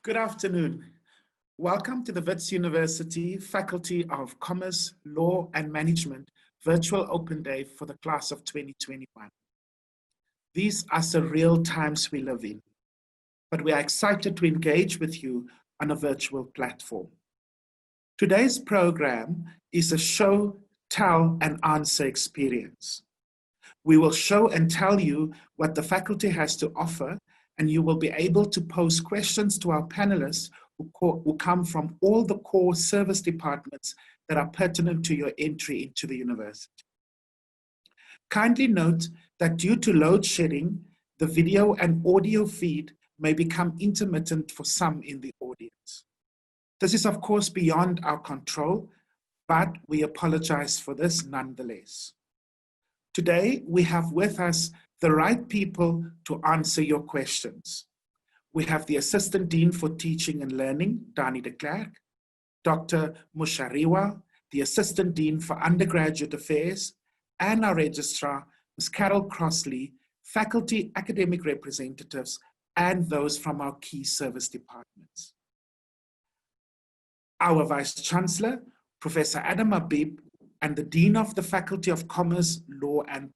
Good afternoon. Welcome to the Wits University Faculty of Commerce, Law and Management Virtual Open Day for the class of 2021. These are surreal times we live in, but we are excited to engage with you on a virtual platform. Today's program is a show, tell and answer experience. We will show and tell you what the faculty has to offer, and you will be able to pose questions to our panelists who come from all the core service departments that are pertinent to your entry into the university. Kindly note that due to load shedding, the video and audio feed may become intermittent for some in the audience. This is of course beyond our control, but we apologize for this nonetheless. Today, we have with us the right people to answer your questions. We have the Assistant Dean for Teaching and Learning, Dani de Klerk, Dr. Mushariwa, the Assistant Dean for Undergraduate Affairs, and our Registrar, Ms. Carol Crossley, faculty academic representatives, and those from our key service departments. Our Vice Chancellor, Professor Adam Habib, and the Dean of the Faculty of Commerce, Law and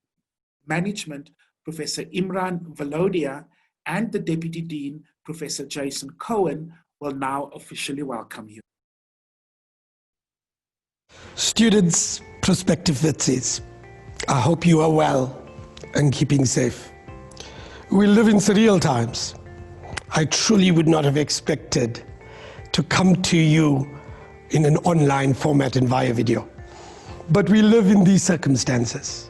Management, Professor Imran Valodia, and the Deputy Dean, Professor Jason Cohen, will now officially welcome you. Students, prospective Witsies, I hope you are well and keeping safe. We live in surreal times. I truly would not have expected to come to you in an online format and via video. But we live in these circumstances.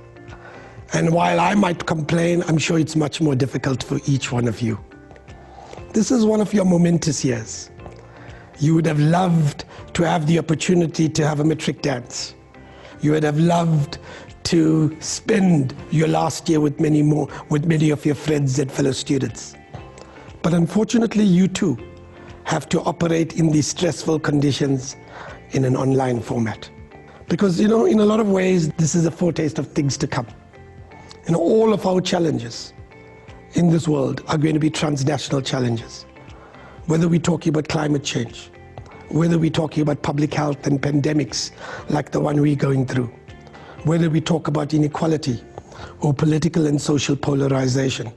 And while I might complain, I'm sure it's much more difficult for each one of you. This is one of your momentous years. You would have loved to have the opportunity to have a matric dance. You would have loved to spend your last year with many of your friends and fellow students. But unfortunately, you too have to operate in these stressful conditions in an online format. Because, in a lot of ways, this is a foretaste of things to come. All of our challenges in this world are going to be transnational challenges. Whether we're talking about climate change, whether we're talking about public health and pandemics like the one we're going through, whether we talk about inequality or political and social polarization,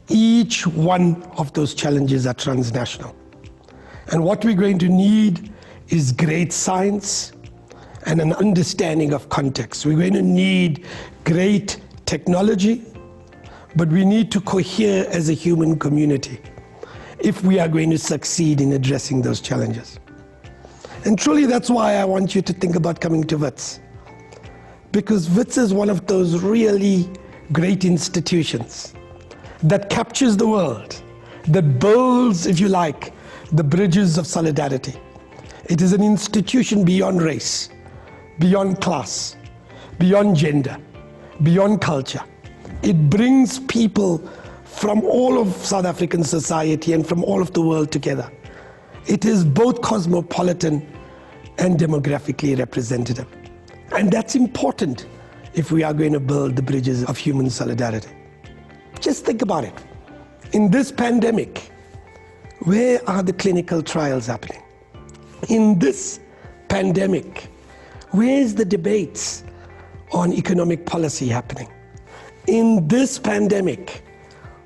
each one of those challenges are transnational. And what we're going to need is great science and an understanding of context. We're going to need great technology, but we need to cohere as a human community if we are going to succeed in addressing those challenges. And truly, that's why I want you to think about coming to Wits. Because Wits is one of those really great institutions that captures the world, that builds, if you like, the bridges of solidarity. It is an institution beyond race, beyond class, beyond gender, beyond culture. It brings people from all of South African society and from all of the world together. It is both cosmopolitan and demographically representative. And that's important if we are going to build the bridges of human solidarity. Just think about it. In this pandemic, where are the clinical trials happening? In this pandemic, where is the debates on economic policy happening? In this pandemic,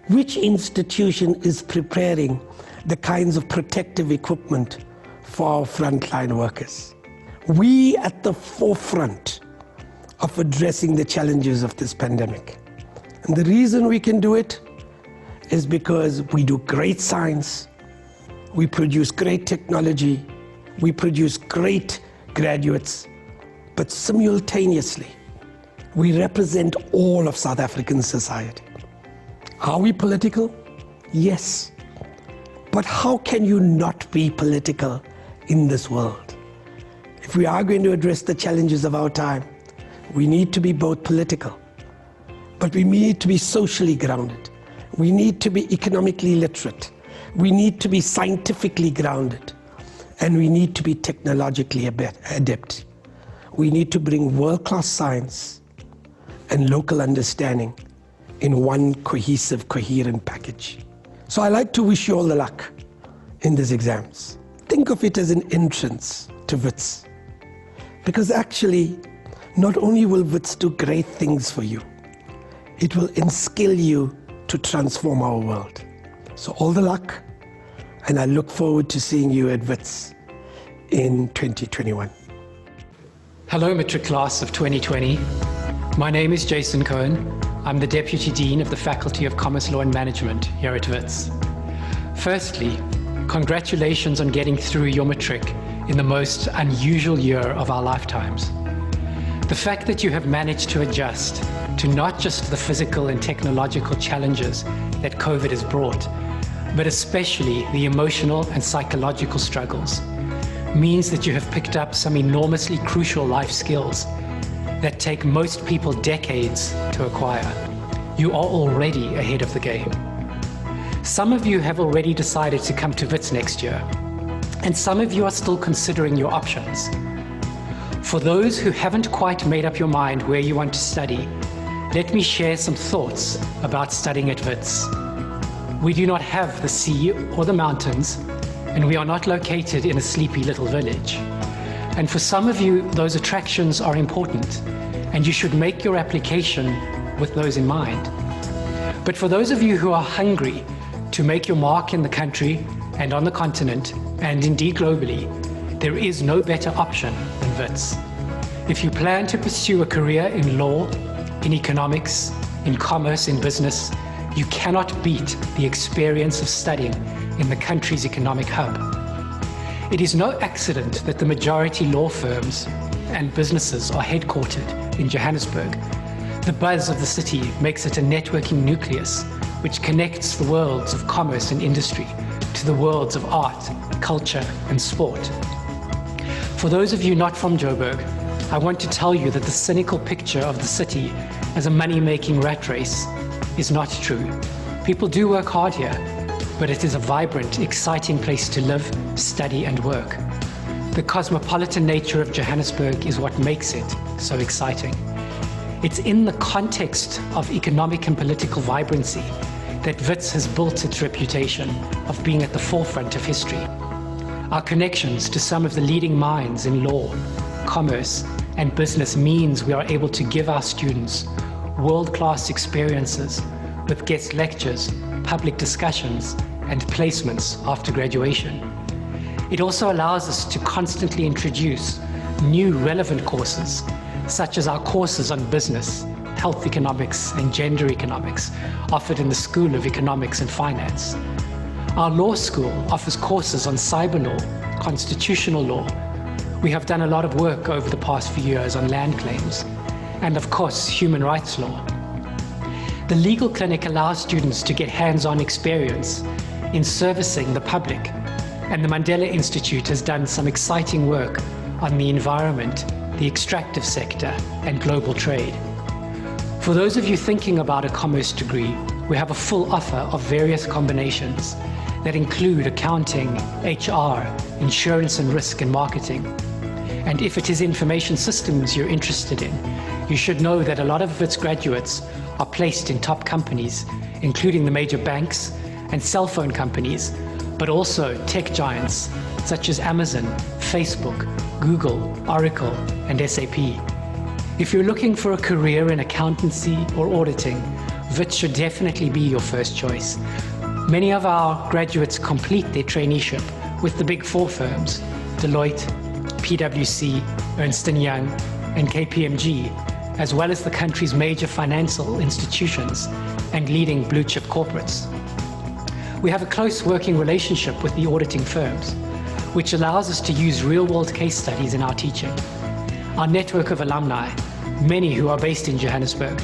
which institution is preparing the kinds of protective equipment for our frontline workers? We at the forefront of addressing the challenges of this pandemic. And the reason we can do it is because we do great science, we produce great technology, we produce great graduates, but simultaneously, we represent all of South African society. Are we political? Yes. But how can you not be political in this world? If we are going to address the challenges of our time, we need to be both political, but we need to be socially grounded. We need to be economically literate. We need to be scientifically grounded. And we need to be technologically adept. We need to bring world-class science and local understanding in one cohesive, coherent package. So I like to wish you all the luck in these exams. Think of it as an entrance to Wits. Because actually, not only will Wits do great things for you, it will instill you to transform our world. So all the luck, and I look forward to seeing you at Wits in 2021. Hello, Matric Class of 2020. My name is Jason Cohen. I'm the Deputy Dean of the Faculty of Commerce, Law and Management here at Wits. Firstly, congratulations on getting through your matric in the most unusual year of our lifetimes. The fact that you have managed to adjust to not just the physical and technological challenges that COVID has brought, but especially the emotional and psychological struggles, means that you have picked up some enormously crucial life skills that take most people decades to acquire. You are already ahead of the game. Some of you have already decided to come to Wits next year, and some of you are still considering your options. For those who haven't quite made up your mind where you want to study, let me share some thoughts about studying at Wits. We do not have the sea or the mountains, and we are not located in a sleepy little village. And for some of you, those attractions are important, and you should make your application with those in mind. But for those of you who are hungry to make your mark in the country and on the continent, and indeed globally, there is no better option than Wits. If you plan to pursue a career in law, in economics, in commerce, in business, you cannot beat the experience of studying in the country's economic hub. It is no accident that the majority law firms and businesses are headquartered in Johannesburg. The buzz of the city makes it a networking nucleus which connects the worlds of commerce and industry to the worlds of art, culture, and sport. For those of you not from Joburg, I want to tell you that the cynical picture of the city as a money-making rat race is not true. People do work hard here, but it is a vibrant, exciting place to live, study, and work. The cosmopolitan nature of Johannesburg is what makes it so exciting. It's in the context of economic and political vibrancy that Wits has built its reputation of being at the forefront of history. Our connections to some of the leading minds in law, commerce, and business means we are able to give our students world-class experiences with guest lectures, public discussions, and placements after graduation. It also allows us to constantly introduce new relevant courses, such as our courses on business, health economics, and gender economics, offered in the School of Economics and Finance. Our law school offers courses on cyber law, constitutional law. We have done a lot of work over the past few years on land claims, and of course, human rights law. The legal clinic allows students to get hands-on experience in servicing the public, and the Mandela Institute has done some exciting work on the environment, the extractive sector, and global trade. For those of you thinking about a commerce degree, we have a full offer of various combinations that include accounting, HR, insurance and risk, and marketing. And if it is information systems you're interested in, you should know that a lot of Wits graduates are placed in top companies, including the major banks and cell phone companies, but also tech giants such as Amazon, Facebook, Google, Oracle, and SAP. If you're looking for a career in accountancy or auditing, Wits should definitely be your first choice. Many of our graduates complete their traineeship with the Big Four firms, Deloitte, PwC, Ernst & Young, and KPMG, as well as the country's major financial institutions and leading blue-chip corporates. We have a close working relationship with the auditing firms, which allows us to use real-world case studies in our teaching. Our network of alumni, many who are based in Johannesburg,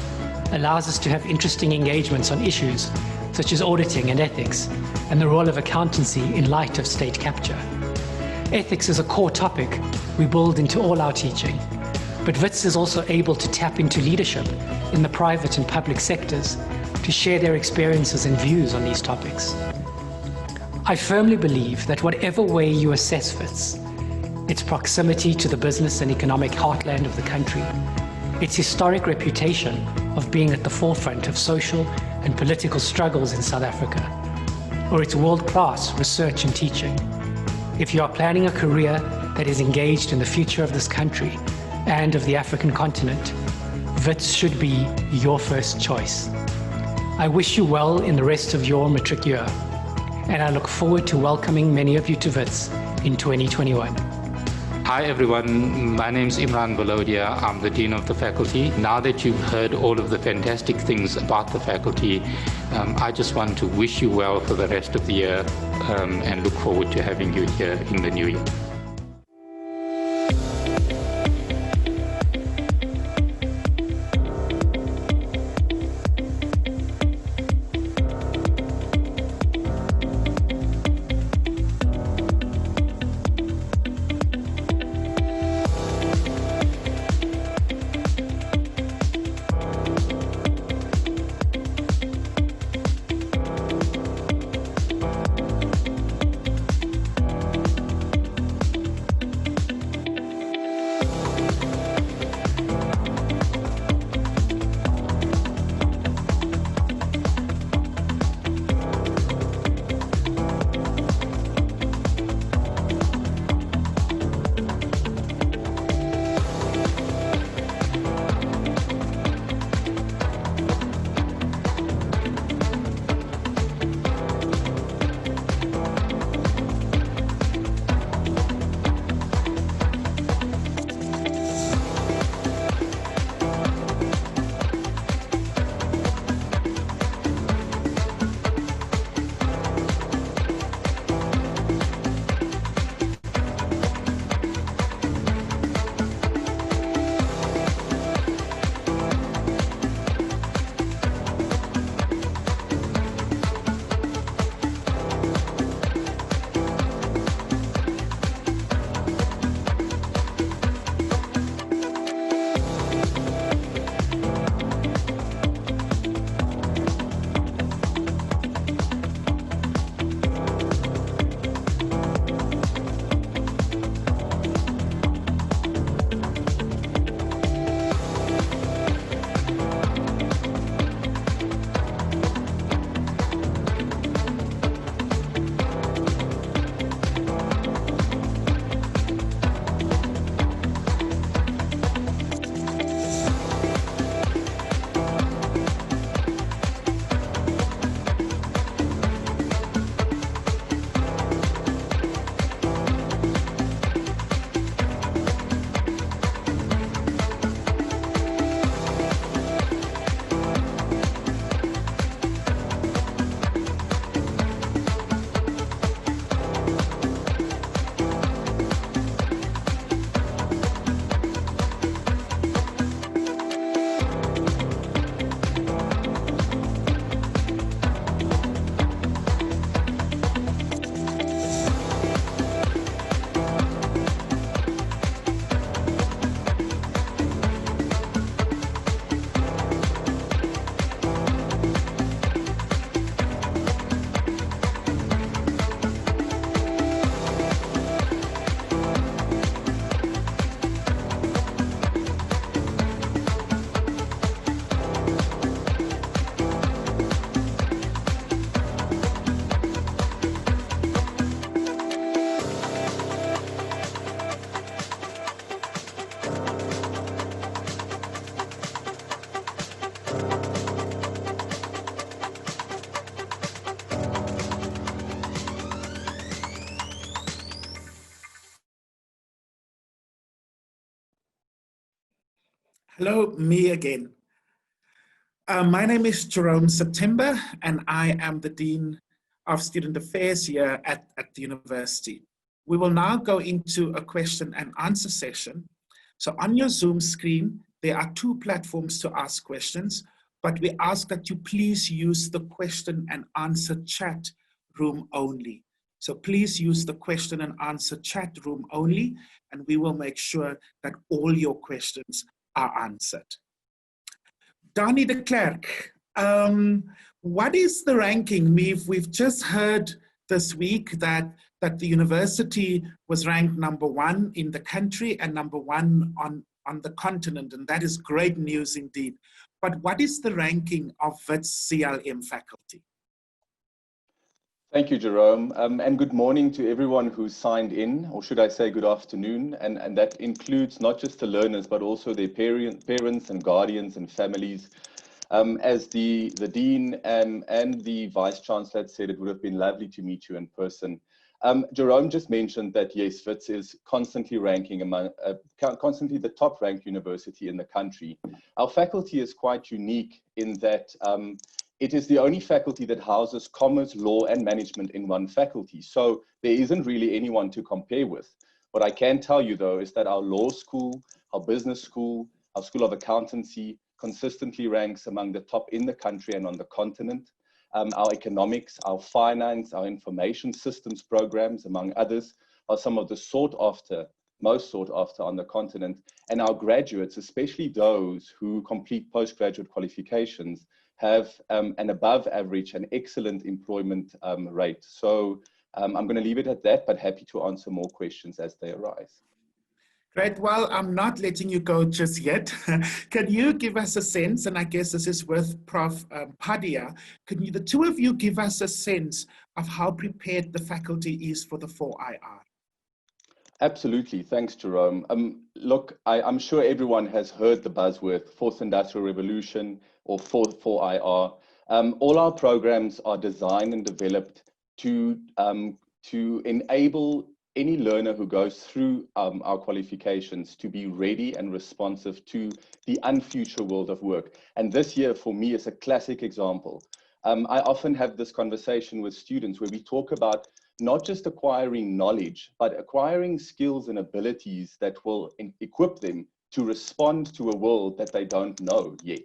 allows us to have interesting engagements on issues such as auditing and ethics, and the role of accountancy in light of state capture. Ethics is a core topic we build into all our teaching, but Wits is also able to tap into leadership in the private and public sectors to share their experiences and views on these topics. I firmly believe that whatever way you assess Wits, its proximity to the business and economic heartland of the country, its historic reputation of being at the forefront of social and political struggles in South Africa, or its world-class research and teaching. If you are planning a career that is engaged in the future of this country and of the African continent, Wits should be your first choice. I wish you well in the rest of your matric year, and I look forward to welcoming many of you to Wits in 2021. Hi everyone, my name is Imran Balodia. I'm the Dean of the Faculty. Now that you've heard all of the fantastic things about the faculty, I just want to wish you well for the rest of the year and look forward to having you here in the new year. Hello, me again. My name is Jerome September, and I am the Dean of Student Affairs here at the university. We will now go into a question and answer session. So on your Zoom screen, there are two platforms to ask questions, but we ask that you please use the question and answer chat room only. So please use the question and answer chat room only, and we will make sure that all your questions are answered. Donnie de Klerk, what is the ranking? We've just heard this week that the university was ranked #1 in the country and #1 on the continent, and that is great news indeed. But what is the ranking of Wits CLM faculty? Thank you, Jerome, and good morning to everyone who's signed in, or should I say good afternoon, and that includes not just the learners, but also their parents and guardians and families. As the Dean and the Vice Chancellor had said, it would have been lovely to meet you in person. Jerome just mentioned that, yes, Wits is constantly ranking among, constantly the top ranked university in the country. Our faculty is quite unique in that it is the only faculty that houses commerce, law, and management in one faculty. So there isn't really anyone to compare with. What I can tell you, though, is that our law school, our business school, our School of Accountancy consistently ranks among the top in the country and on the continent. Our economics, our finance, our information systems programs, among others, are some of the most sought after on the continent. And our graduates, especially those who complete postgraduate qualifications, have an above average and excellent employment rate. So I'm going to leave it at that, but happy to answer more questions as they arise. Great. Well, I'm not letting you go just yet. Can you give us a sense, and I guess this is with Prof. Padia, can you, the two of you, give us a sense of how prepared the faculty is for the 4IR? Absolutely. Thanks, Jerome. Look, I'm sure everyone has heard the buzzword Fourth Industrial Revolution or 4IR. All our programs are designed and developed to enable any learner who goes through our qualifications to be ready and responsive to the unfuture world of work. And this year, for me, is a classic example. I often have this conversation with students where we talk about not just acquiring knowledge, but acquiring skills and abilities that will equip them to respond to a world that they don't know yet.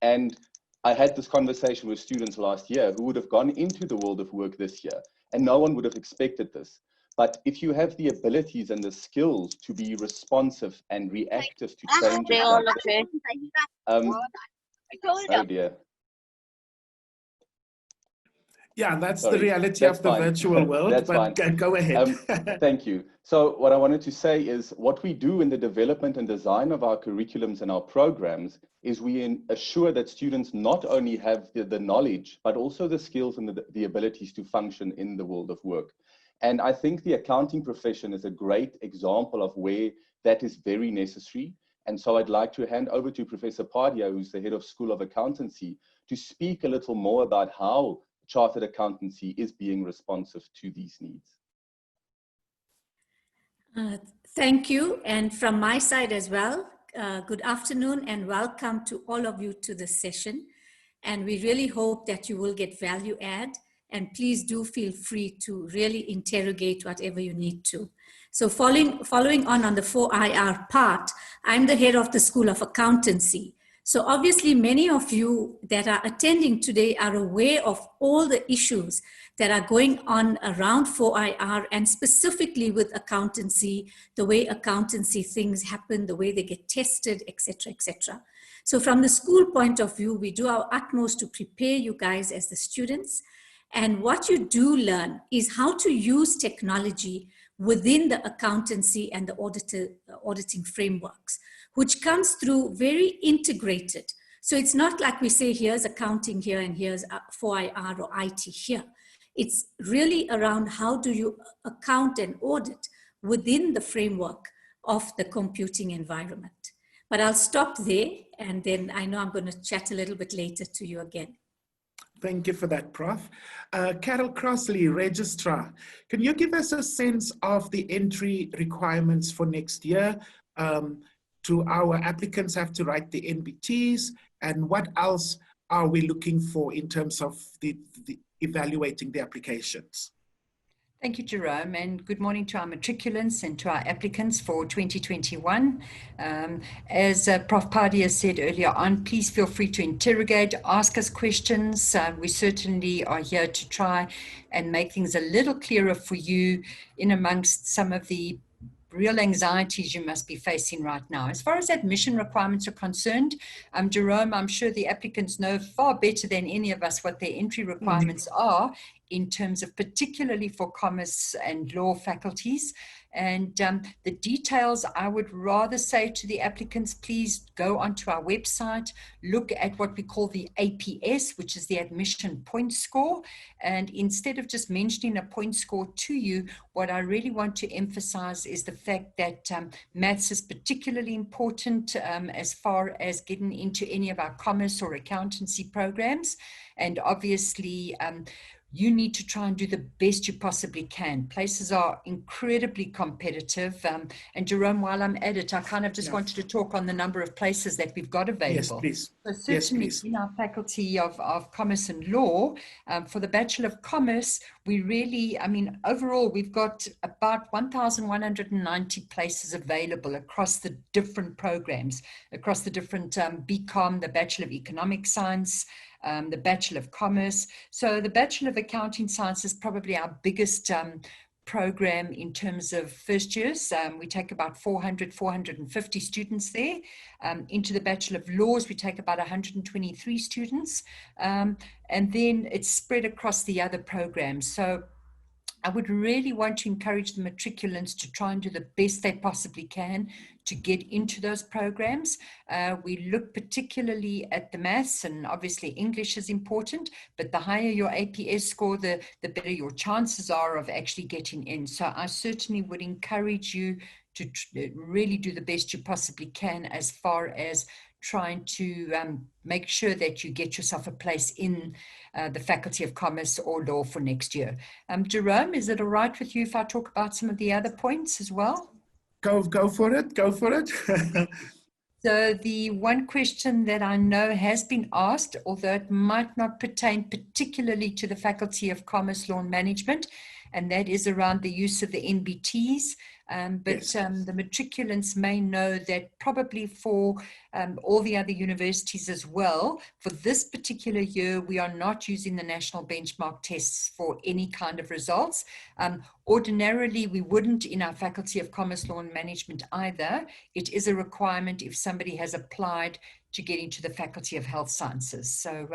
And I had this conversation with students last year who would have gone into the world of work this year, and no one would have expected this. But if you have the abilities and the skills to be responsive and reactive to changes, oh dear. Yeah, that's Sorry, the reality that's of the fine. virtual world, That's but fine. go ahead. Thank you. So what I wanted to say is what we do in the development and design of our curriculums and our programs is we assure that students not only have the knowledge, but also the skills and the abilities to function in the world of work. And I think the accounting profession is a great example of where that is very necessary. And so I'd like to hand over to Professor Padia, who's the head of School of Accountancy, to speak a little more about how chartered accountancy is being responsive to these needs. Thank you. And from my side as well, good afternoon and welcome to all of you to this session. And we really hope that you will get value add. And please do feel free to really interrogate whatever you need to. So following on the 4IR part, I'm the head of the School of Accountancy. So obviously many of you that are attending today are aware of all the issues that are going on around 4IR and specifically with accountancy, the way accountancy things happen, the way they get tested, etc., etc. So from the school point of view, we do our utmost to prepare you guys as the students. And what you do learn is how to use technology within the accountancy and the auditing frameworks, which comes through very integrated. So it's not like we say, here's accounting here and here's 4IR or IT here. It's really around how do you account and audit within the framework of the computing environment. But I'll stop there, and then I know I'm going to chat a little bit later to you again. Thank you for that, Prof. Carol Crossley, Registrar, can you give us a sense of the entry requirements for next year? Do our applicants have to write the NBTs? And what else are we looking for in terms of the evaluating the applications? Thank you, Jerome, and good morning to our matriculants and to our applicants for 2021. As Prof. Padia said earlier on, please feel free to interrogate, ask us questions. We certainly are here to try and make things a little clearer for you in amongst some of the real anxieties you must be facing right now. As far as admission requirements are concerned, Jerome, I'm sure the applicants know far better than any of us what their entry requirements are in terms of particularly for commerce and law faculties. And the details, I would rather say to the applicants, please go onto our website, look at what we call the APS, which is the admission point score. And instead of just mentioning a point score to you, what I really want to emphasize is the fact that maths is particularly important as far as getting into any of our commerce or accountancy programs. And obviously, you need to try and do the best you possibly can. Places are incredibly competitive. And Jerome, while I'm at it, I kind of just wanted to talk on the number of places that we've got available. Yes, please. So certainly in our Faculty of Commerce and Law, for the Bachelor of Commerce, we really, I mean, overall, we've got about 1,190 places available across the different programs, across the different BCom, the Bachelor of Economic Science, the Bachelor of Commerce. So the Bachelor of Accounting Science is probably our biggest program in terms of first years. We take about 450 students there. Into the Bachelor of Laws, we take about 123 students. And then it's spread across the other programs. So I would really want to encourage the matriculants to try and do the best they possibly can to get into those programs. We look particularly at the maths, and obviously English is important, but the higher your APS score, the better your chances are of actually getting in. So I certainly would encourage you to really do the best you possibly can as far as trying to make sure that you get yourself a place in the Faculty of Commerce or Law for next year. Jerome, is it all right with you if I talk about some of the other points as well? Go for it, go for it. So the one question that I know has been asked, although it might not pertain particularly to the Faculty of Commerce, Law and Management, and that is around the use of the NBTs. But the matriculants may know that probably for all the other universities as well, for this particular year, we are not using the national benchmark tests for any kind of results. Ordinarily, we wouldn't in our Faculty of Commerce, Law and Management either. It is a requirement if somebody has applied to get into the Faculty of Health Sciences. So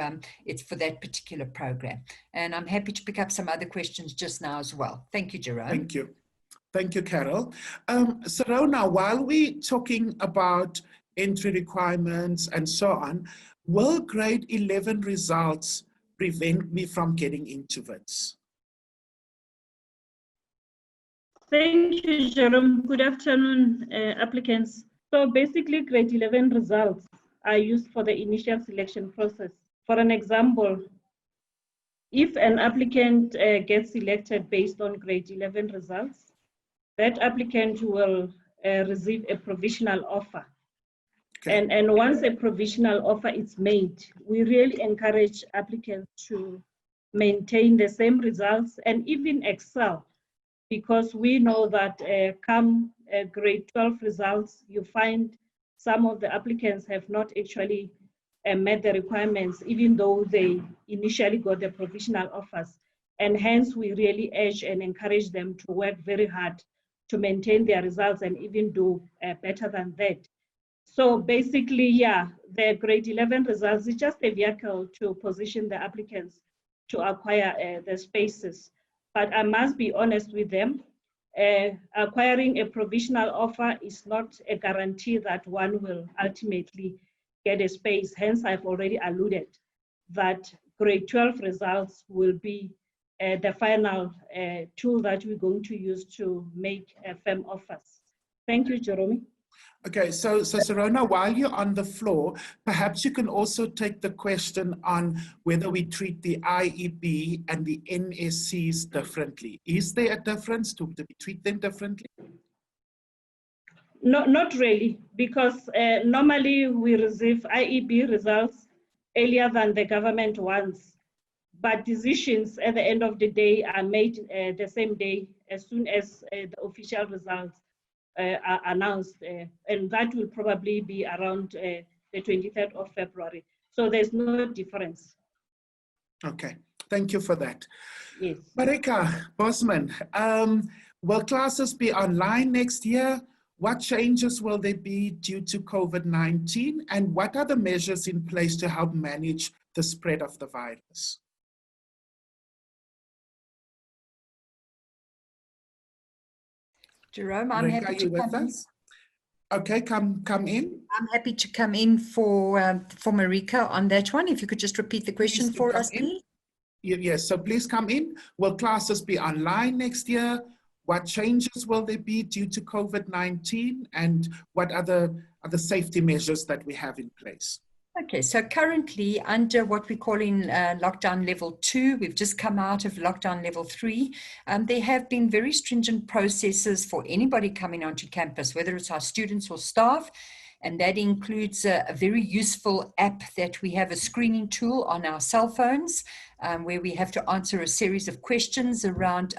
it's for that particular program. And I'm happy to pick up some other questions just now as well. Thank you, Jerome. Thank you. Thank you, Carol. Sarona, while we're talking about entry requirements and so on, will grade 11 results prevent me from getting into Wits? Thank you, Jerome. Good afternoon, applicants. So basically, grade 11 results are used for the initial selection process. For an example, if an applicant gets selected based on grade 11 results, that applicant will receive a provisional offer. Okay. And once a provisional offer is made, we really encourage applicants to maintain the same results and even excel, because we know that come grade 12 results, you find some of the applicants have not actually met the requirements, even though they initially got the provisional offers. And hence, we really urge and encourage them to work very hard to maintain their results and even do better than that. So basically, yeah, the grade 11 results is just a vehicle to position the applicants to acquire the spaces. But I must be honest with them, acquiring a provisional offer is not a guarantee that one will ultimately get a space. Hence, I've already alluded that grade 12 results will be the final tool that we're going to use to make firm offers. Thank you, Jerome. Okay, so Sarona, while you're on the floor, perhaps you can also take the question on whether we treat the IEB and the NSCs differently. Is there a difference? Do we treat them differently? No, not really, because normally we receive IEB results earlier than the government ones. But decisions at the end of the day are made the same day as soon as the official results are announced. And that will probably be around the 23rd of February. So there's no difference. Okay, thank you for that. Yes. Marika Bosman, will classes be online next year? What changes will there be due to COVID-19? And what are the measures in place to help manage the spread of the virus? Jerome, I'm Marika, happy are to you with come in. us? Okay, come in. I'm happy to come in for Marika on that one. If you could just repeat the question Please do for come us, in. please. Yes, so please come in. Will classes be online next year? What changes will there be due to COVID-19? And what other safety measures that we have in place? Okay, so currently under what we call in lockdown level 2, we've just come out of lockdown level 3. There have been very stringent processes for anybody coming onto campus, whether it's our students or staff, and that includes a very useful app that we have, a screening tool on our cell phones, where we have to answer a series of questions around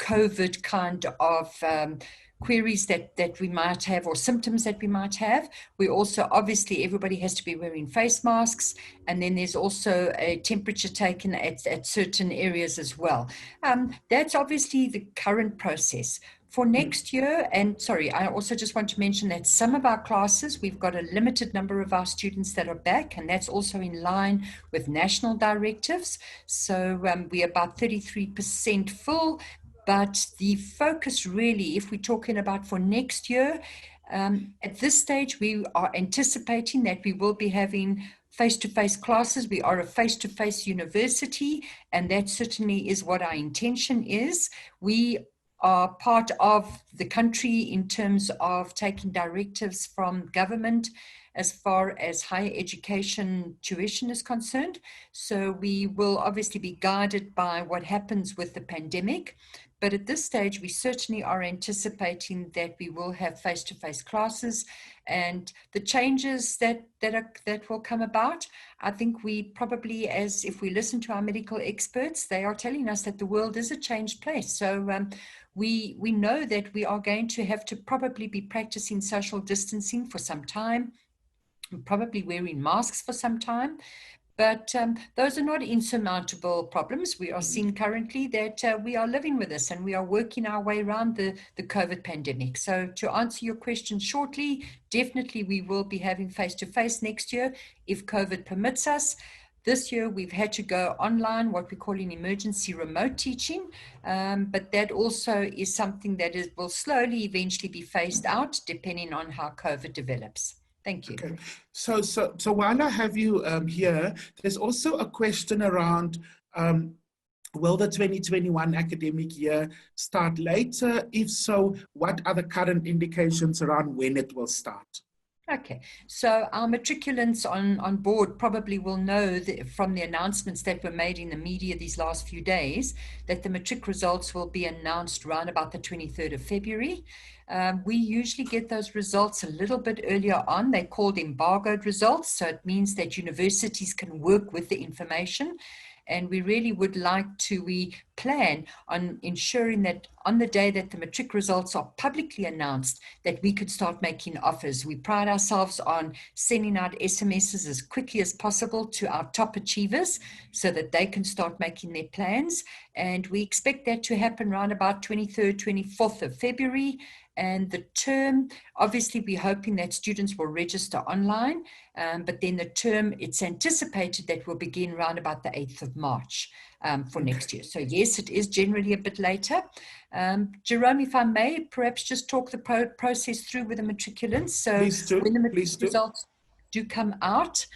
COVID kind of queries that we might have or symptoms that we might have. We also, obviously, everybody has to be wearing face masks, and then there's also a temperature taken at certain areas as well. That's obviously the current process. For next year, and sorry, I also just want to mention that some of our classes, we've got a limited number of our students that are back, and that's also in line with national directives. So we're about 33% full. But the focus really, if we're talking about for next year, at this stage, we are anticipating that we will be having face-to-face classes. We are a face-to-face university, and that certainly is what our intention is. We are part of the country in terms of taking directives from government as far as higher education tuition is concerned. So we will obviously be guided by what happens with the pandemic. But at this stage, we certainly are anticipating that we will have face-to-face classes, and the changes that will come about. I think we probably, as if we listen to our medical experts, they are telling us that the world is a changed place. So we know that we are going to have to probably be practicing social distancing for some time, probably wearing masks for some time. But those are not insurmountable problems. We are seeing currently that we are living with this, and we are working our way around the COVID pandemic. So to answer your question shortly, definitely we will be having face-to-face next year if COVID permits us. This year we've had to go online, what we call in emergency remote teaching, but that also is something that will slowly eventually be phased out depending on how COVID develops. Thank you. Okay. So while I have you here, there's also a question around will the 2021 academic year start later? If so, what are the current indications around when it will start? Okay, so our matriculants on board probably will know from the announcements that were made in the media these last few days that the matric results will be announced around about the 23rd of February. We usually get those results a little bit earlier on. They're called embargoed results, so it means that universities can work with the information. And we really would like to, we plan on ensuring that on the day that the matric results are publicly announced, that we could start making offers. We pride ourselves on sending out SMSs as quickly as possible to our top achievers so that they can start making their plans. And we expect that to happen around about 23rd, 24th of February. And the term, obviously, we're hoping that students will register online, but then the term, it's anticipated that will begin around about the 8th of March for next year. So yes, it is generally a bit later. Jerome, if I may, perhaps just talk the process through with the matriculants. So when the matric results do come out,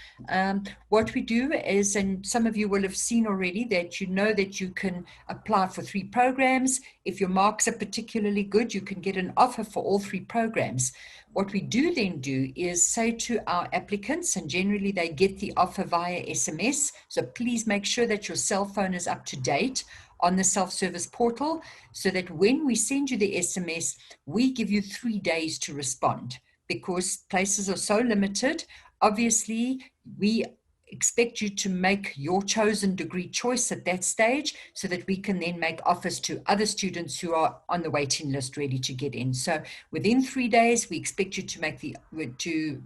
what we do is, and some of you will have seen already, that you know that you can apply for 3 programs. If your marks are particularly good, you can get an offer for all 3 programs. What we do then do is say to our applicants, and generally they get the offer via SMS, so please make sure that your cell phone is up to date on the self-service portal, so that when we send you the SMS, we give you 3 days to respond, because places are so limited. Obviously, we expect you to make your chosen degree choice at that stage so that we can then make offers to other students who are on the waiting list ready to get in. So within 3 days, we expect you to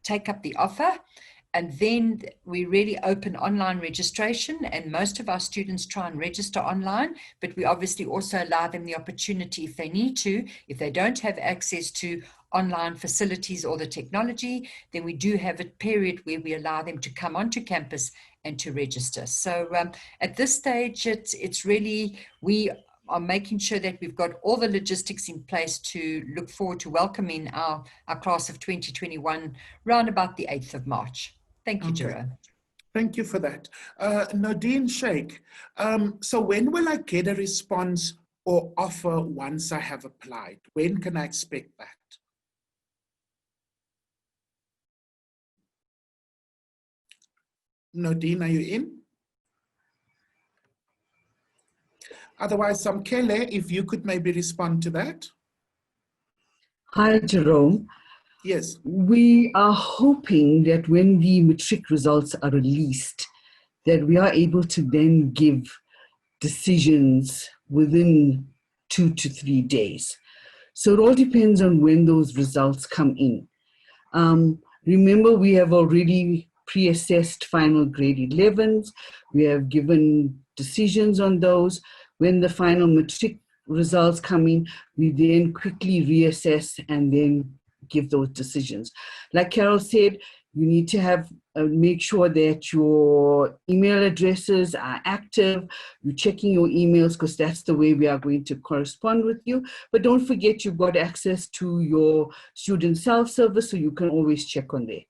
take up the offer. And then we really open online registration, and most of our students try and register online, but we obviously also allow them the opportunity, if they need to, if they don't have access to online facilities or the technology, then we do have a period where we allow them to come onto campus and to register. So at this stage, it's really, we are making sure that we've got all the logistics in place to look forward to welcoming our class of 2021 round about the 8th of March. Thank you, Jerome. Thank you for that. Nadine Sheikh, so when will I get a response or offer once I have applied? When can I expect that? Nadine, are you in? Otherwise, Kelly, if you could maybe respond to that. Hi, Jerome. Yes. We are hoping that when the matric results are released, that we are able to then give decisions within 2 to 3 days. So it all depends on when those results come in. Remember, we have already pre-assessed final grade 11s. We have given decisions on those. When the final matric results come in, we then quickly reassess and then give those decisions. Like Carol said, you need to have make sure that your email addresses are active. You're checking your emails because that's the way we are going to correspond with you. But don't forget you've got access to your student self-service, so you can always check on there.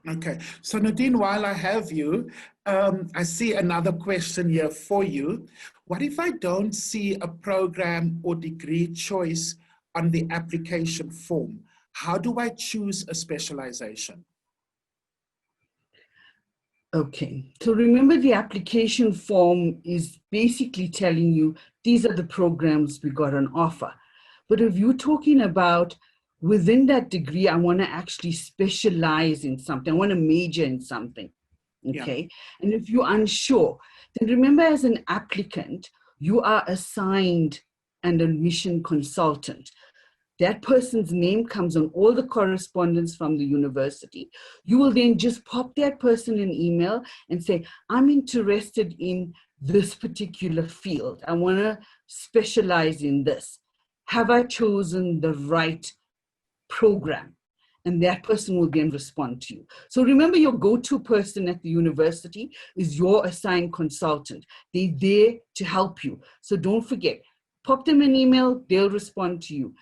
Okay, so Nadine, while I have you, I see another question here for you. What if I don't see a program or degree choice on the application form? How do I choose a specialization? Okay, so remember the application form is basically telling you these are the programs we got on offer. But if you're talking about within that degree, I want to actually specialize in something, I want to major in something, okay? Yeah. And if you're unsure, then remember as an applicant, you are assigned an admission consultant. That person's name comes on all the correspondence from the university. You will then just pop that person an email and say, I'm interested in this particular field. I want to specialize in this. Have I chosen the right program? And that person will then respond to you. So remember, your go-to person at the university is your assigned consultant. They're there to help you. So don't forget, pop them an email, they'll respond to you.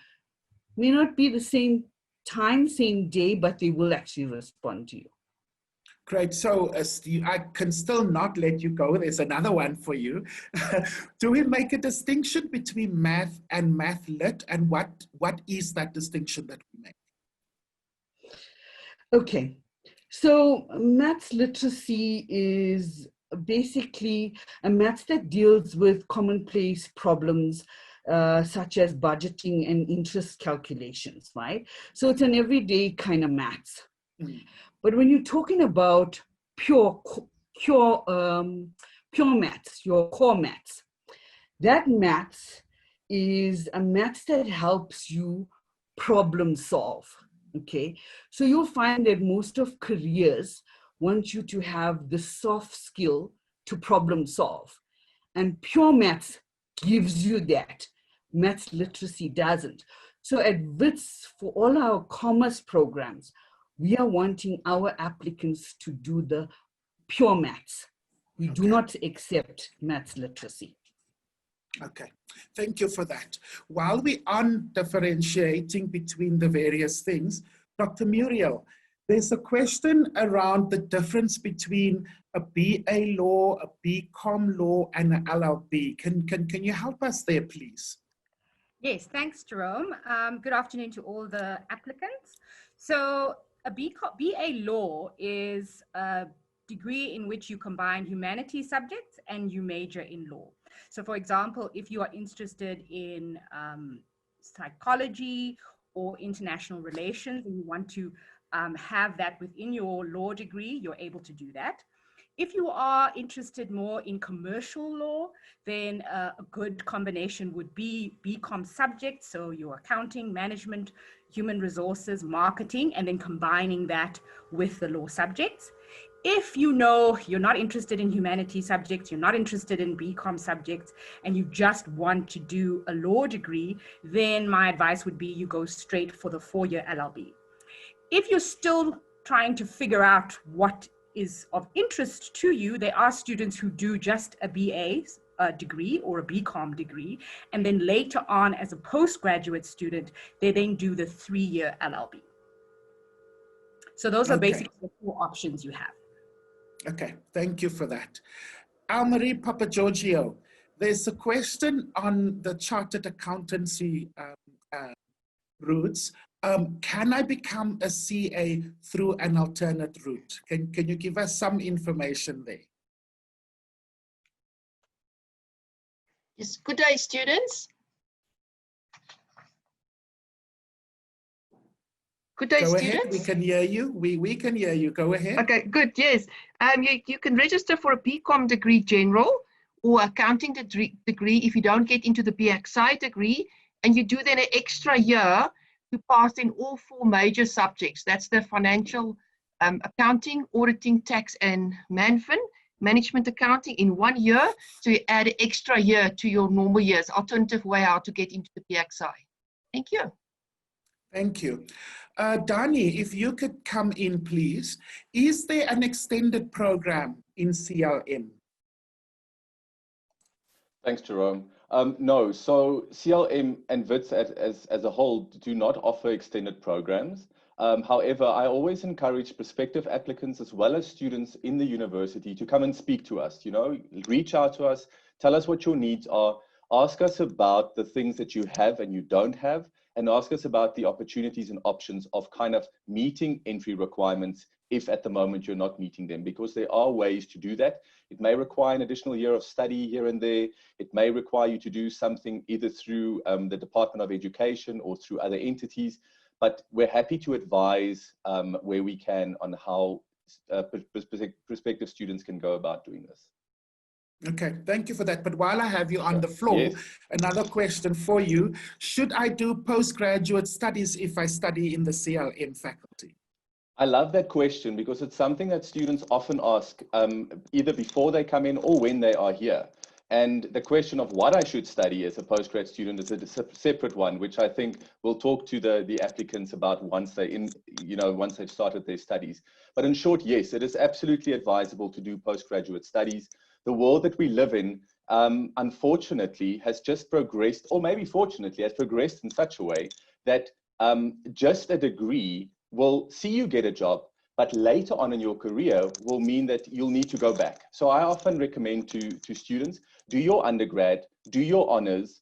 May not be the same time, same day, but they will actually respond to you. Great. So I can still not let you go. There's another one for you. Do we make a distinction between math and math lit? And what is that distinction that we make? Okay. So maths literacy is basically a maths that deals with commonplace problems such as budgeting and interest calculations, right? So it's an everyday kind of maths. Mm. But when you're talking about pure maths, your core maths, that maths is a maths that helps you problem solve, okay? So you'll find that most of careers want you to have the soft skill to problem solve. And pure maths gives you that. Maths literacy doesn't. So at Wits, for all our commerce programs, we are wanting our applicants to do the pure maths. We do not accept maths literacy. Okay, thank you for that. While we aren't differentiating between the various things, Dr. Muriel, there's a question around the difference between a BA law, a BCom law, and an LLB. Can you help us there, please? Yes, thanks, Jerome. Good afternoon to all the applicants. So a BA law is a degree in which you combine humanities subjects and you major in law. So for example, if you are interested in psychology or international relations and you want to have that within your law degree, you're able to do that. If you are interested more in commercial law, then a good combination would be BCom subjects, so your accounting, management, human resources, marketing, and then combining that with the law subjects. If you know you're not interested in humanities subjects, you're not interested in BCom subjects, and you just want to do a law degree, then my advice would be you go straight for the 4-year LLB. If you're still trying to figure out what is of interest to you, there are students who do just a BA degree or a BCom degree, and then later on as a postgraduate student, they then do the 3-year LLB. So those are basically the 4 options you have. Okay, thank you for that. Almarie Papagiorgio, there's a question on the chartered accountancy routes. Can I become a CA through an alternate route? Can you give us some information there? Yes, good day, students. Good day, Go students. ahead, we can hear you. We can hear you. Go ahead. Okay, good, yes. You can register for a BCom degree general or accounting degree if you don't get into the BXI degree, and you do then an extra year to pass in all 4 major subjects. That's the financial accounting, auditing, tax, and management accounting in 1 year. So you add an extra year to your normal years, alternative way how to get into the BXI. Thank you. Thank you. Dani, if you could come in, please. Is there an extended program in CLM? Thanks, Jerome. No, so CLM and Wits as a whole do not offer extended programs. However, I always encourage prospective applicants as well as students in the university to come and speak to us, reach out to us, tell us what your needs are, ask us about the things that you have and you don't have, and ask us about the opportunities and options of kind of meeting entry requirements if at the moment you're not meeting them, because there are ways to do that. It may require an additional year of study here and there. It may require you to do something either through the Department of Education or through other entities, but we're happy to advise where we can on how prospective students can go about doing this. Okay, thank you for that. But while I have you on the floor, yes. Another question for you. Should I do postgraduate studies if I study in the CLM faculty? I love that question because it's something that students often ask either before they come in or when they are here. And the question of what I should study as a postgrad student is a separate one, which I think we'll talk to the applicants about once once they've started their studies. But in short, yes, it is absolutely advisable to do postgraduate studies. The world that we live in, unfortunately, has just progressed, or maybe fortunately, has progressed in such a way that just a degree will see you get a job, but later on in your career will mean that you'll need to go back. So I often recommend to students, do your undergrad, do your honors,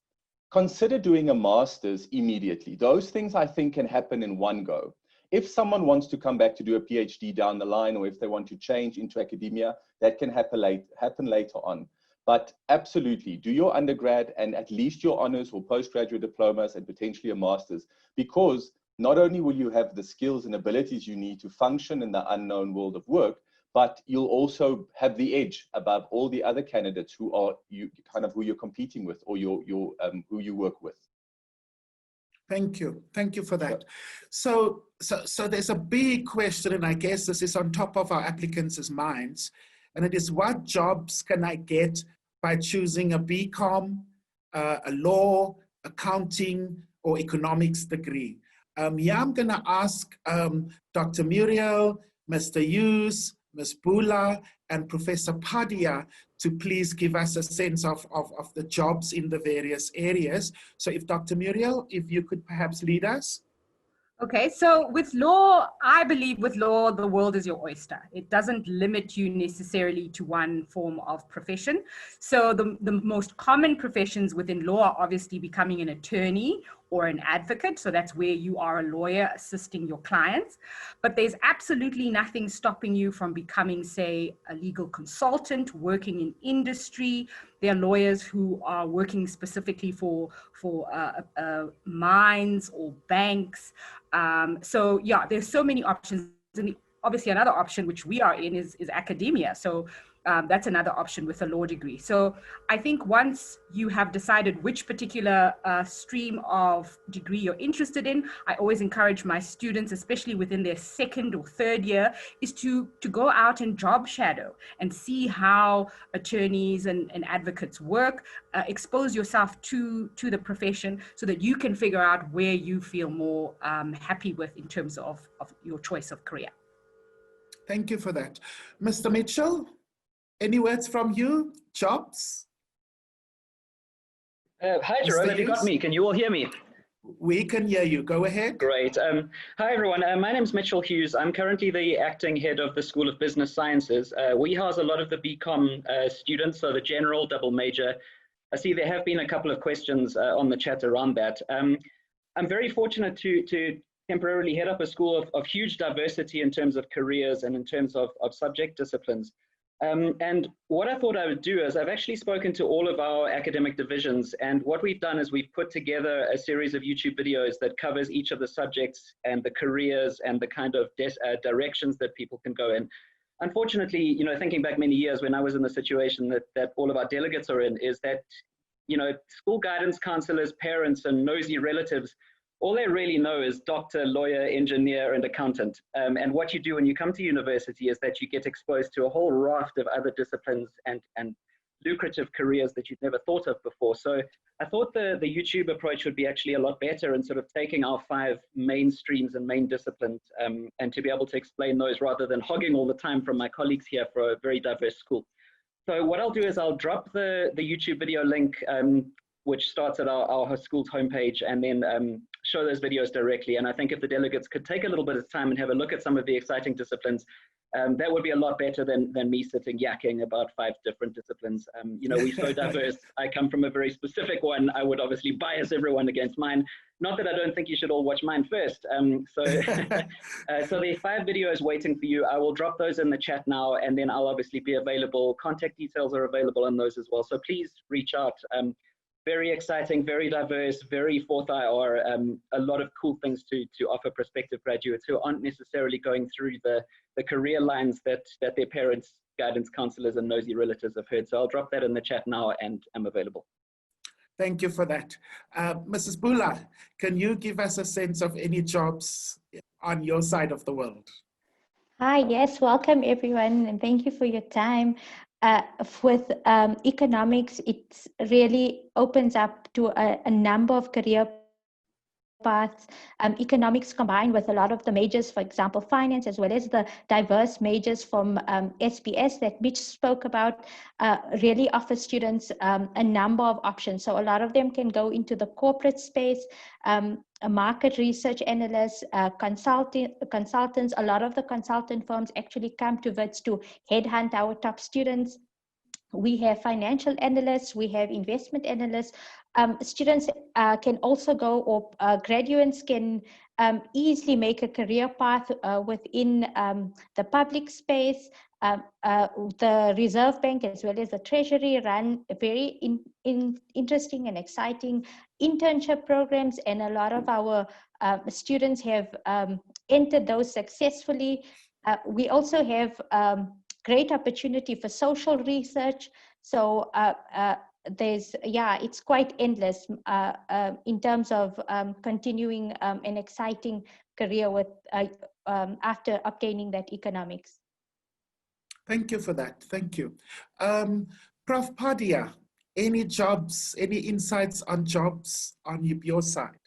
consider doing a master's immediately. Those things I think can happen in one go. If someone wants to come back to do a PhD down the line, or if they want to change into academia, that can happen later on. But absolutely, do your undergrad and at least your honors or postgraduate diplomas and potentially a master's, because not only will you have the skills and abilities you need to function in the unknown world of work, but you'll also have the edge above all the other candidates who are who you're competing with, or who you work with. Thank you. Thank you for that. So there's a big question, and I guess this is on top of our applicants' minds, and it is, what jobs can I get by choosing a BCom, a law, accounting, or economics degree? Yeah, I'm going to ask Dr. Muriel, Mr. Hughes, Ms. Bula, and Professor Padia to please give us a sense of the jobs in the various areas. So if Dr. Muriel, if you could perhaps lead us. Okay, so with law, I believe with law, the world is your oyster. It doesn't limit you necessarily to one form of profession. So the most common professions within law are obviously becoming an attorney or an advocate. So that's where you are a lawyer assisting your clients. But there's absolutely nothing stopping you from becoming, say, a legal consultant, working in industry. There are lawyers who are working specifically for mines or banks. So yeah, there's so many options. And obviously another option which we are in is academia. So that's another option with a law degree. So I think once you have decided which particular stream of degree you're interested in, I always encourage my students, especially within their second or third year, is to go out and job shadow and see how attorneys and advocates work. Expose yourself to the profession so that you can figure out where you feel more happy with in terms of your choice of career. Thank you for that. Mr. Mitchell, any words from you? Jobs? Hi, Jerome. Have you got me? Can you all hear me? We can hear you. Go ahead. Great. Hi, everyone. My name is Mitchell Hughes. I'm currently the acting head of the School of Business Sciences. We house a lot of the BCom students, so the general double major. I see there have been a couple of questions on the chat around that. I'm very fortunate to temporarily head up a school of huge diversity in terms of careers and in terms of subject disciplines. And what I thought I would do is I've actually spoken to all of our academic divisions, and what we've done is we've put together a series of YouTube videos that covers each of the subjects and the careers and the kind of directions that people can go in. Unfortunately, you know, thinking back many years when I was in the situation that all of our delegates are in, is that, you know, school guidance counselors, parents, and nosy relatives, all they really know is doctor, lawyer, engineer, and accountant. And what you do when you come to university is that you get exposed to a whole raft of other disciplines and lucrative careers that you've never thought of before. So I thought the YouTube approach would be actually a lot better in sort of taking our 5 main streams and main disciplines and to be able to explain those rather than hogging all the time from my colleagues here for a very diverse school. So what I'll do is I'll drop the YouTube video link, which starts at our school's homepage, and then show those videos directly. And I think if the delegates could take a little bit of time and have a look at some of the exciting disciplines, that would be a lot better than me sitting yakking about 5 different disciplines. You know, we're so diverse. I come from a very specific one. I would obviously bias everyone against mine. Not that I don't think you should all watch mine first. So there are 5 videos waiting for you. I will drop those in the chat now, and then I'll obviously be available. Contact details are available on those as well. So please reach out. Very exciting, very diverse, very 4th IR, a lot of cool things to offer prospective graduates who aren't necessarily going through the career lines that their parents, guidance counselors, and nosy relatives have heard. So I'll drop that in the chat now, and I'm available. Thank you for that. Mrs. Bula, can you give us a sense of any jobs on your side of the world? Hi, yes, welcome everyone, and thank you for your time. With economics, it really opens up to a number of career paths. Economics combined with a lot of the majors, for example, finance, as well as the diverse majors from SPS that Mitch spoke about, really offers students a number of options. So a lot of them can go into the corporate space, a market research analyst, consultants. A lot of the consultant firms actually come to Wits to headhunt our top students. We have financial analysts, we have investment analysts. Students can also go, or graduates can easily make a career path within the public space. The Reserve Bank as well as the Treasury run very interesting and exciting internship programs, and a lot of our students have entered those successfully. We also have great opportunity for social research. So it's quite endless in terms of continuing an exciting career with after obtaining that economics. Thank you for that. Thank you. Prof. Padia, any jobs, any insights on jobs on your side?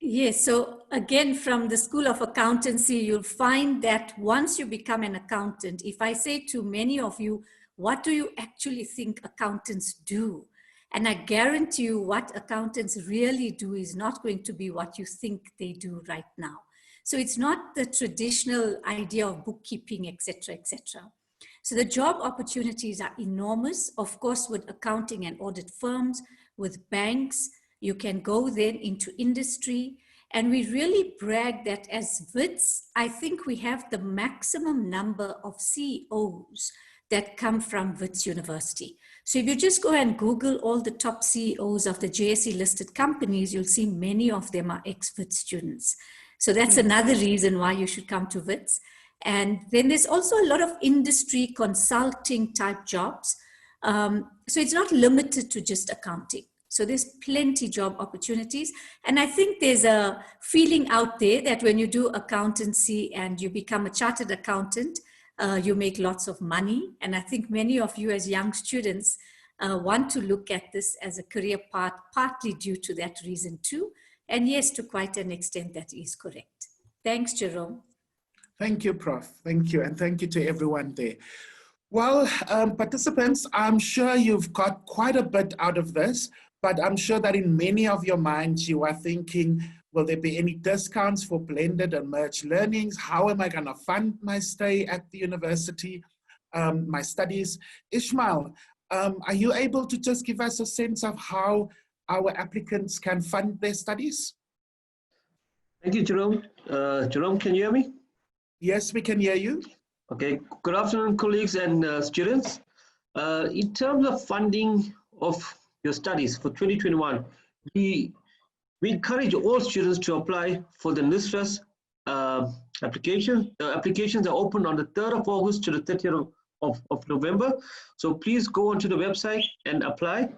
Yes, so again, from the School of Accountancy, you'll find that once you become an accountant, if I say to many of you, what do you actually think accountants do? And I guarantee you what accountants really do is not going to be what you think they do right now. So it's not the traditional idea of bookkeeping, etc., etc. So the job opportunities are enormous, of course, with accounting and audit firms, with banks. You can go then into industry. And we really brag that as Wits, I think we have the maximum number of CEOs that come from Wits University. So if you just go and Google all the top CEOs of the JSE listed companies, you'll see many of them are ex-Wits students. So that's another reason why you should come to Wits. And then there's also a lot of industry consulting type jobs. So it's not limited to just accounting. So there's plenty job opportunities. And I think there's a feeling out there that when you do accountancy and you become a chartered accountant, you make lots of money. And I think many of you as young students want to look at this as a career path, partly due to that reason too. And yes, to quite an extent, that is correct. Thanks, Jerome. Thank you, Prof. Thank you. And thank you to everyone there. Well, participants, I'm sure you've got quite a bit out of this, but I'm sure that in many of your minds, you are thinking, will there be any discounts for blended and merged learnings? How am I going to fund my stay at the university, my studies? Ishmael, are you able to just give us a sense of how our applicants can fund their studies? Thank you, Jerome. Jerome, can you hear me? Yes, we can hear you. Okay, good afternoon, colleagues and students. In terms of funding of your studies for 2021, we encourage all students to apply for the NSFAS application. The applications are open on the 3rd of August to the 30th of November. So please go onto the website and apply.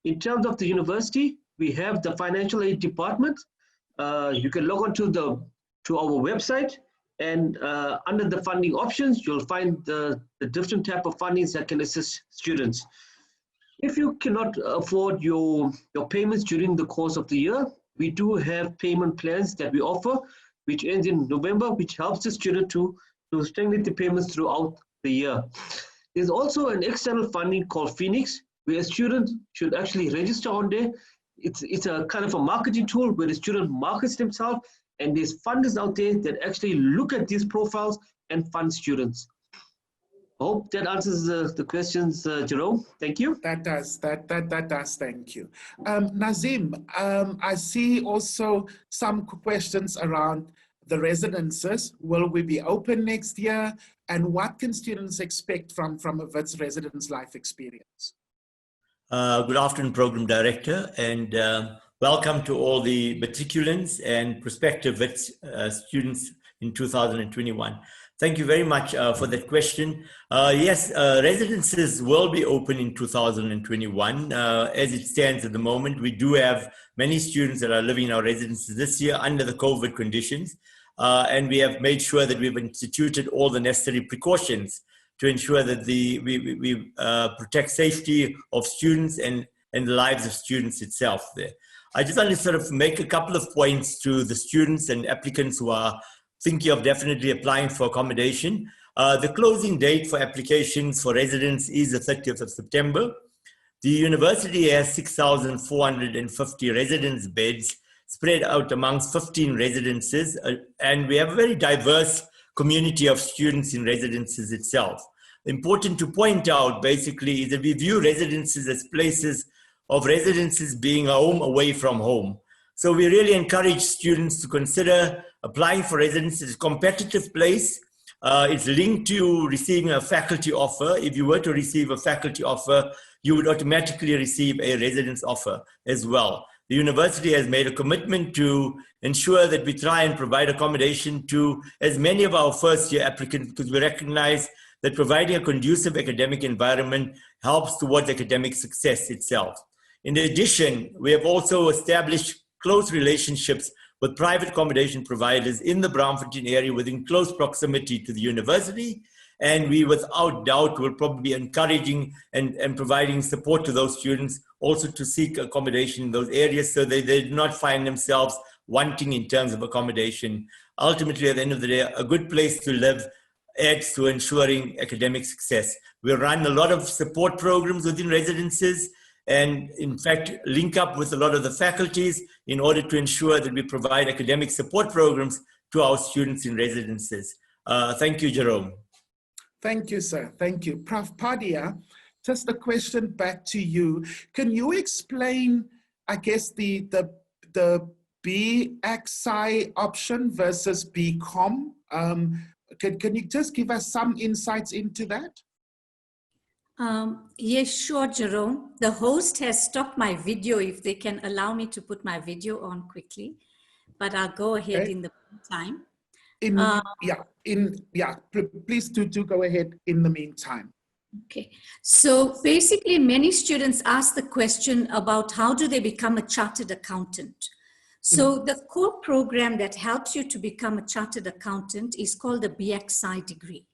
In terms of the university, we have the financial aid department. You can log on to our website, and under the funding options, you'll find the different type of fundings that can assist students. If you cannot afford your payments during the course of the year, we do have payment plans that we offer, which ends in November, which helps the student to strengthen the payments throughout the year. There's also an external funding called Phoenix, where a student should actually register on there. It's a kind of a marketing tool where the student markets themselves, and there's funders out there that actually look at these profiles and fund students. I hope that answers the questions, Jerome. Thank you. That does, thank you. Nazim, I see also some questions around the residences. Will we be open next year? And what can students expect from a Wits residence life experience? Good afternoon, Program Director, and welcome to all the matriculants and prospective Wits students in 2021. Thank you very much for that question. Yes, residences will be open in 2021. As it stands at the moment, we do have many students that are living in our residences this year under the COVID conditions, and we have made sure that we've instituted all the necessary precautions to ensure that we protect safety of students and the lives of students itself there. I just want to sort of make a couple of points to the students and applicants who are thinking of definitely applying for accommodation. The closing date for applications for residence is the 30th of September. The university has 6,450 residence beds spread out amongst 15 residences, and we have a very diverse community of students in residences itself. Important to point out basically is that we view residences as places of residences being a home away from home. So we really encourage students to consider applying for residences. It's a competitive place. It's linked to receiving a faculty offer. If you were to receive a faculty offer, you would automatically receive a residence offer as well. The university has made a commitment to ensure that we try and provide accommodation to as many of our first year applicants, because we recognize that providing a conducive academic environment helps towards academic success itself. In addition, we have also established close relationships with private accommodation providers in the Braamfontein area within close proximity to the university. And we, without doubt, will probably be encouraging and providing support to those students also to seek accommodation in those areas so they do not find themselves wanting in terms of accommodation. Ultimately, at the end of the day, a good place to live adds to ensuring academic success. We run a lot of support programs within residences and, in fact, link up with a lot of the faculties in order to ensure that we provide academic support programs to our students in residences. Thank you, Jerome. Thank you, sir. Thank you. Prof. Padia, just a question back to you. Can you explain, I guess, the BXI option versus BCom? Can you just give us some insights into that? Yes, sure, Jerome. The host has stopped my video if they can allow me to put my video on quickly, but I'll go ahead in the meantime. Please do go ahead in the meantime. Okay, so basically many students ask the question about how do they become a chartered accountant. So the core program that helps you to become a chartered accountant is called the BXI degree.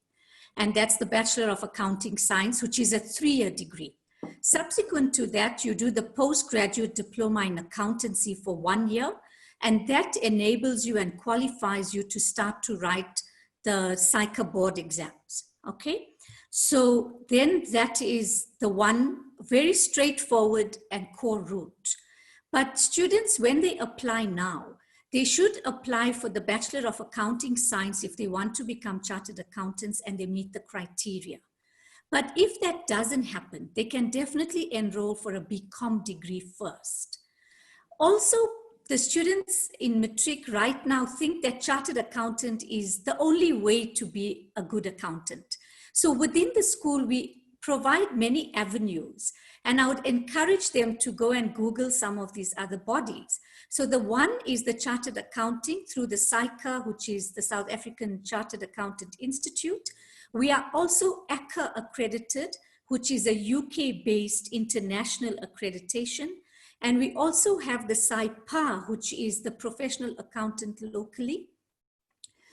And that's the Bachelor of Accounting Science, which is a 3-year degree. Subsequent to that, you do the postgraduate diploma in accountancy for 1 year, and that enables you and qualifies you to start to write the SICA board exams, okay? So then that is the one very straightforward and core route. But students, when they apply now, they should apply for the Bachelor of Accounting Science if they want to become chartered accountants and they meet the criteria. But if that doesn't happen, they can definitely enroll for a BCom degree first. Also, the students in matric right now think that chartered accountant is the only way to be a good accountant. So within the school, we provide many avenues, and I would encourage them to go and Google some of these other bodies. So the one is the Chartered Accounting through the SICA, which is the South African Chartered Accountant Institute. We are also ACCA accredited, which is a UK-based international accreditation. And we also have the SIPA, which is the professional accountant locally.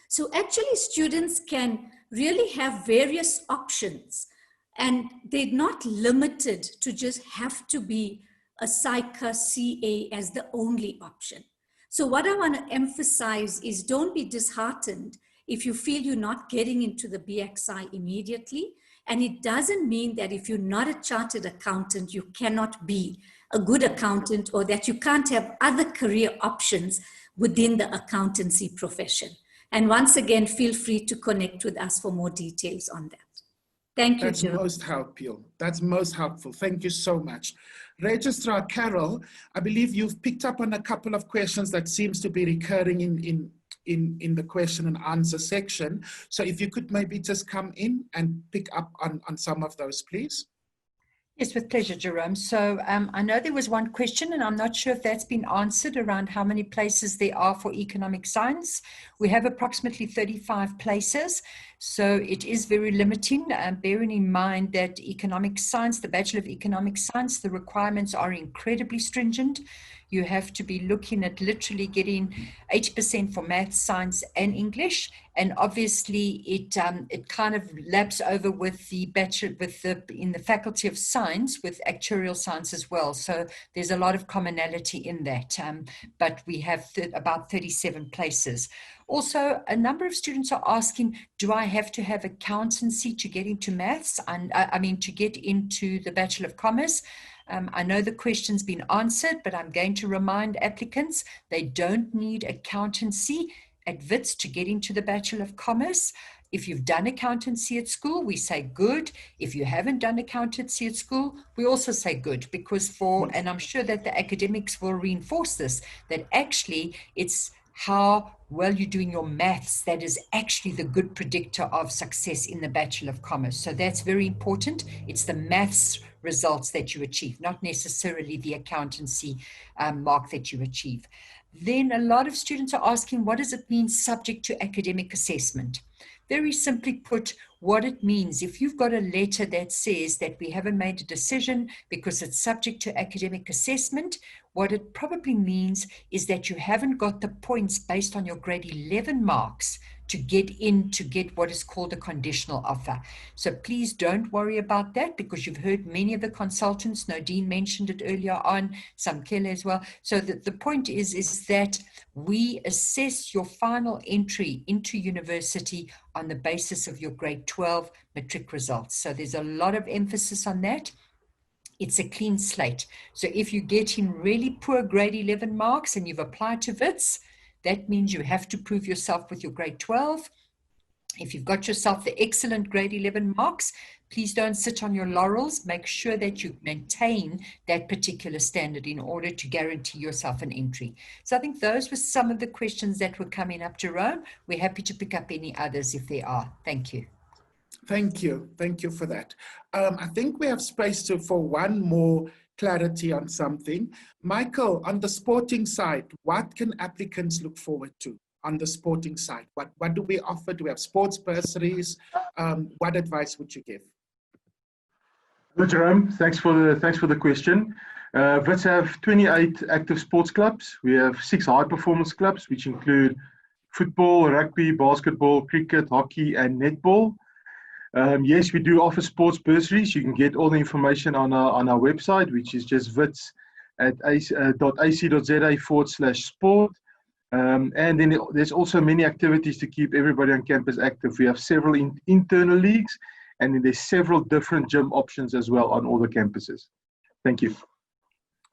So actually students can really have various options, and they're not limited to just have to be a SICA CA as the only option. So what I want to emphasize is don't be disheartened if you feel you're not getting into the BXI immediately. And it doesn't mean that if you're not a chartered accountant, you cannot be a good accountant, or that you can't have other career options within the accountancy profession. And once again, feel free to connect with us for more details on that. Thank you, That's Jill. most helpful. That's most helpful. Thank you so much. Registrar Carol, I believe you've picked up on a couple of questions that seems to be recurring in the question and answer section. So if you could maybe just come in and pick up on some of those, please. Yes, with pleasure, Jerome. So I know there was one question, and I'm not sure if that's been answered around how many places there are for economic science. We have approximately 35 places, so it is very limiting. Bearing in mind that economic science, the Bachelor of Economic Science, the requirements are incredibly stringent. You have to be looking at literally getting 80% for math, science, and English. And obviously, it kind of laps over with the bachelor, in the Faculty of Science, with actuarial science as well. So there's a lot of commonality in that. But we have about 37 places. Also, a number of students are asking, do I have to have accountancy to get into maths? And I mean, to get into the Bachelor of Commerce? I know the question's been answered, but I'm going to remind applicants, they don't need accountancy at Wits to get into the Bachelor of Commerce. If you've done accountancy at school, we say good. If you haven't done accountancy at school, we also say good, because and I'm sure that the academics will reinforce this, that actually it's how well you're doing your maths that is actually the good predictor of success in the Bachelor of Commerce. So that's very important. It's the maths results that you achieve, not necessarily the accountancy mark that you achieve. Then a lot of students are asking, what does it mean subject to academic assessment? Very simply put, what it means, if you've got a letter that says that we haven't made a decision because it's subject to academic assessment, what it probably means is that you haven't got the points based on your grade 11 marks to get what is called a conditional offer. So please don't worry about that, because you've heard many of the consultants, Nadine mentioned it earlier on, some Kelly as well. So the point is that we assess your final entry into university on the basis of your grade 12 matric results. So there's a lot of emphasis on that. It's a clean slate. So if you get in really poor grade 11 marks and you've applied to Wits, that means you have to prove yourself with your grade 12. If you've got yourself the excellent grade 11 marks, please don't sit on your laurels. Make sure that you maintain that particular standard in order to guarantee yourself an entry. So I think those were some of the questions that were coming up, Jerome. We're happy to pick up any others if there are. Thank you. Thank you. Thank you for that. I think we have space for one more clarity on something. Michael, on the sporting side, what can applicants look forward to on the sporting side? What do we offer? Do we have sports bursaries? What advice would you give? Hello, Jerome. Thanks for the question. Wits have 28 active sports clubs. We have 6 high performance clubs, which include football, rugby, basketball, cricket, hockey, and netball. Yes, we do offer sports bursaries. You can get all the information on our website, which is just wits.ac.za/sport. And then there's also many activities to keep everybody on campus active. We have several internal leagues, and then there's several different gym options as well on all the campuses. Thank you.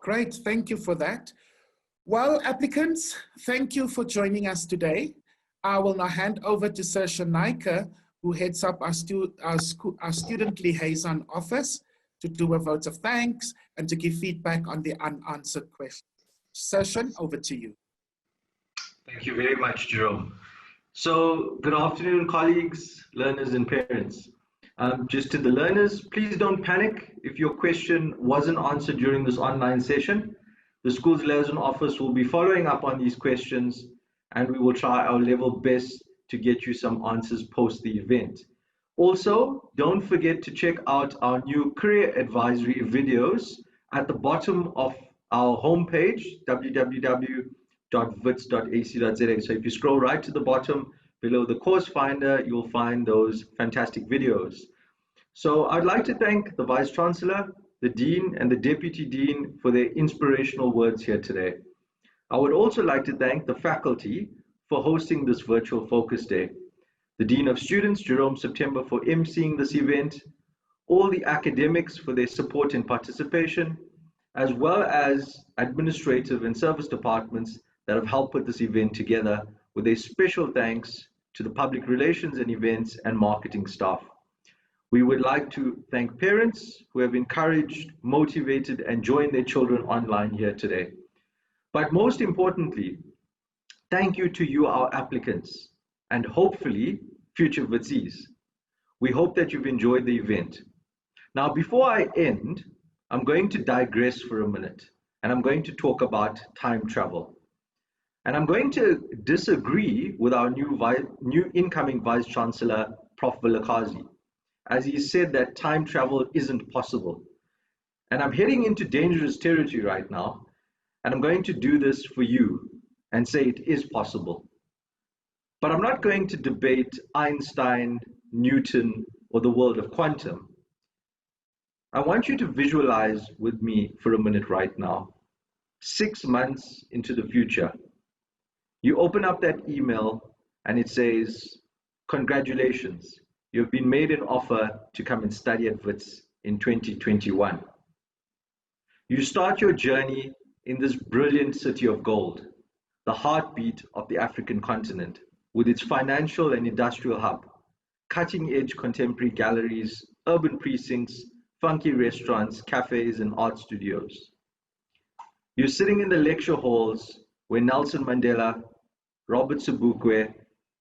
Great, thank you for that. Well, applicants, thank you for joining us today. I will now hand over to Sir Shanaika, who heads up our student liaison office, to do a vote of thanks and to give feedback on the unanswered questions. Session, over to you. Thank you very much, Jerome. So, good afternoon, colleagues, learners, and parents. Just to the learners, please don't panic if your question wasn't answered during this online session. The school's liaison office will be following up on these questions, and we will try our level best to get you some answers post the event. Also, don't forget to check out our new career advisory videos at the bottom of our homepage, www.wits.ac.za. So if you scroll right to the bottom below the course finder, you'll find those fantastic videos. So I'd like to thank the Vice Chancellor, the Dean, and the Deputy Dean for their inspirational words here today. I would also like to thank the faculty for hosting this virtual focus day, the Dean of Students, Jerome September, for emceeing this event, all the academics for their support and participation, as well as administrative and service departments that have helped put this event together, with a special thanks to the public relations and events and marketing staff. We would like to thank parents who have encouraged, motivated, and joined their children online here today. But most importantly, thank you to you, our applicants, and hopefully future Witsies. We hope that you've enjoyed the event. Now, before I end, I'm going to digress for a minute, and I'm going to talk about time travel. And I'm going to disagree with our new incoming Vice Chancellor, Prof. Vilakazi, as he said that time travel isn't possible. And I'm heading into dangerous territory right now, and I'm going to do this for you and say it is possible. But I'm not going to debate Einstein, Newton, or the world of quantum. I want you to visualize with me for a minute right now, 6 months into the future. You open up that email and it says, congratulations, you've been made an offer to come and study at Wits in 2021. You start your journey in this brilliant city of gold, the heartbeat of the African continent, with its financial and industrial hub, cutting-edge contemporary galleries, urban precincts, funky restaurants, cafes, and art studios. You're sitting in the lecture halls where Nelson Mandela, Robert Sobukwe,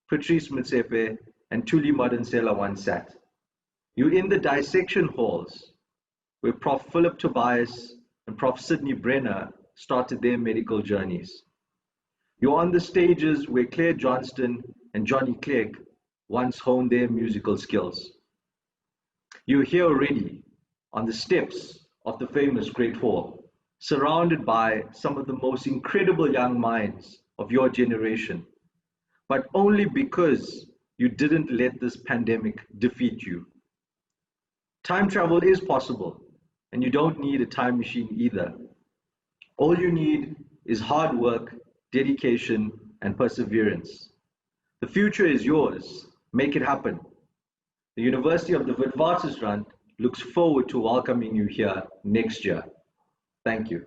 Patrice Motsepe, and Thuli Madonsela once sat. You're in the dissection halls where Prof. Philip Tobias and Prof. Sidney Brenner started their medical journeys. You're on the stages where Claire Johnston and Johnny Clegg once honed their musical skills. You're here already on the steps of the famous Great Hall, surrounded by some of the most incredible young minds of your generation, but only because you didn't let this pandemic defeat you. Time travel is possible, and you don't need a time machine either. All you need is hard work, dedication, and perseverance. The future is yours. Make it happen. The University of the Witwatersrand looks forward to welcoming you here next year. Thank you.